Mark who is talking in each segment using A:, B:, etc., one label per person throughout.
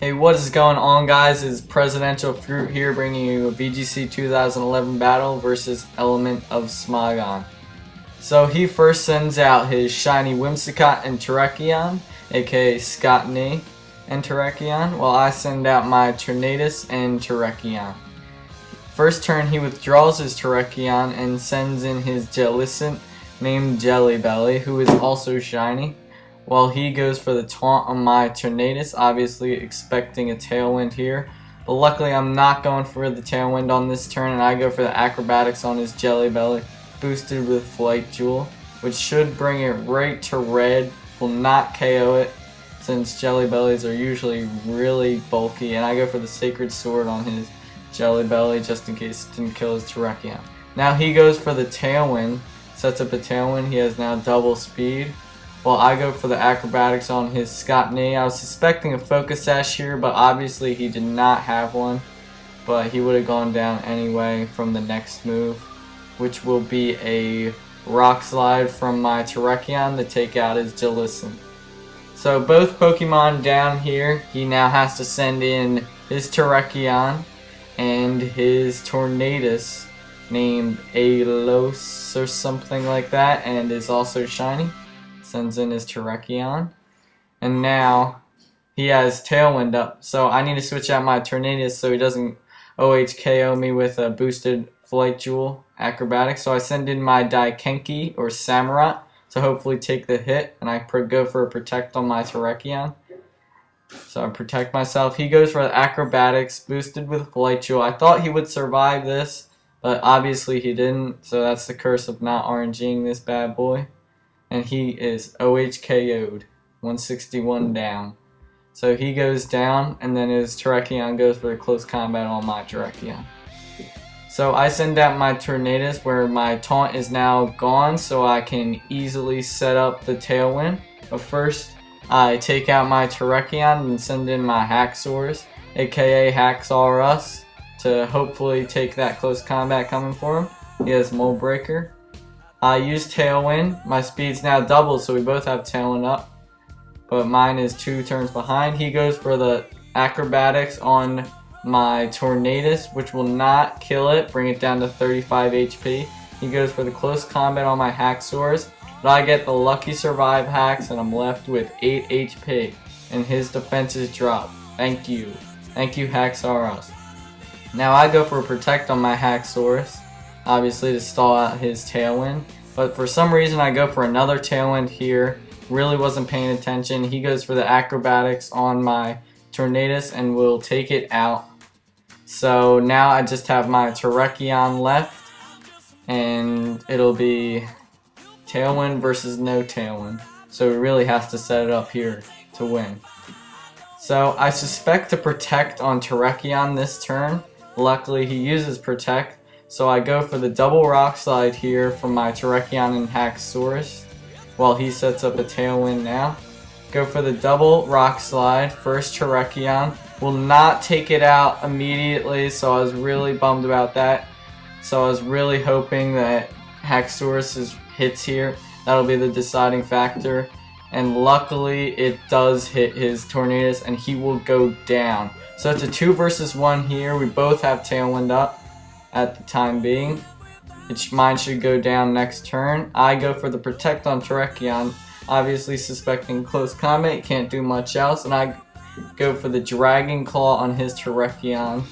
A: Hey, what is going on, guys? It's PresidentialFruit here, bringing you a VGC 2011 battle versus Elemt of Smogon. So he first sends out his shiny Whimsicott and Terrakion, aka Scottney and Terrakion, while I send out my Tornadus and Terrakion. First turn he withdraws his Terrakion and sends in his Jellicent named Jellybelly, who is also shiny, while he goes for the taunt on my Tornadus, obviously expecting a Tailwind here. But luckily I'm not going for the Tailwind on this turn, and I go for the Acrobatics on his Jellybelly, boosted with Flight Jewel, which should bring it right to red. Will not KO it, since Jellybellies are usually really bulky, and I go for the Sacred Sword on his Jellybelly just in case it didn't kill his Terrakion. Now he goes for the Tailwind, sets up a Tailwind. He has now double speed, while I go for the Acrobatics on his Scottney. I was suspecting a Focus Sash here, but obviously he did not have one, but he would have gone down anyway from the next move, which will be a Rock Slide from my Terrakion to take out his Jellicent. So both Pokemon down here, he now has to send in his Terrakion and his Tornadus named Alos or something like that, and is also shiny. Sends in his Terrakion, and now he has Tailwind up, so I need to switch out my Tornadus so he doesn't OHKO me with a boosted Flight Jewel Acrobatic. So I send in my Daikenki or Samurott to hopefully take the hit, and I go for a Protect on my Terrakion. So I protect myself. He goes for the Acrobatics boosted with Flight Jewel. I thought he would survive this, but obviously he didn't, so that's the curse of not RNG'ing this bad boy. And he is OHKO'd, 161 down. So he goes down, and then his Terrakion goes for a close combat on my Terrakion. So I send out my Tornadus, where my taunt is now gone, so I can easily set up the Tailwind. But first, I take out my Terrakion and send in my Haxorus, aka Haxorus, to hopefully take that close combat coming for him. He has Mold Breaker. I use Tailwind. My speed's now doubled, so we both have Tailwind up, but mine is 2 turns behind. He goes for the Acrobatics on my Tornadus, which will not kill it, bring it down to 35 HP. He goes for the close combat on my Haxorus, but I get the lucky survive hacks, and I'm left with 8 HP, and his defenses drop. Thank you. Thank you, Haxorus. Now I go for a Protect on my Haxorus, obviously to stall out his Tailwind, but for some reason I go for another Tailwind here. Really wasn't paying attention. He goes for the Acrobatics on my Tornadus and will take it out. So now I just have my Terrakion left, and it'll be Tailwind versus no Tailwind. So he really has to set it up here to win. So I suspect to Protect on Terrakion this turn. Luckily he uses Protect, so I go for the double Rock Slide here from my Terrakion and Haxorus, while he sets up a Tailwind now. Go for the double Rock Slide. First Terrakion will not take it out immediately, so I was really bummed about that. So I was really hoping that Haxorus hits here. That'll be the deciding factor. And luckily it does hit his Tornadus, and he will go down. So it's a 2 versus 1 here. We both have Tailwind up at the time being. Mine should go down next turn. I go for the Protect on Terrakion, obviously suspecting close combat, can't do much else, and I go for the Dragon Claw on his Terrakion.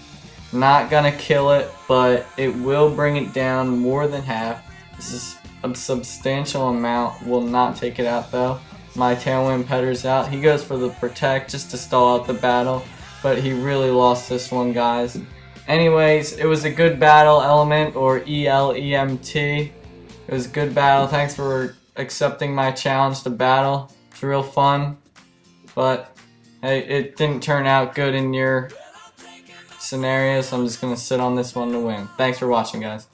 A: Not gonna kill it, but it will bring it down more than half. This is a substantial amount. Will not take it out though. My Tailwind petters out. He goes for the Protect just to stall out the battle, but he really lost this one, guys. Anyways, it was a good battle, Elemt, or ELEMT. It was a good battle. Thanks for accepting my challenge to battle. It's real fun, but hey, it didn't turn out good in your scenario, so I'm just going to sit on this one to win. Thanks for watching, guys.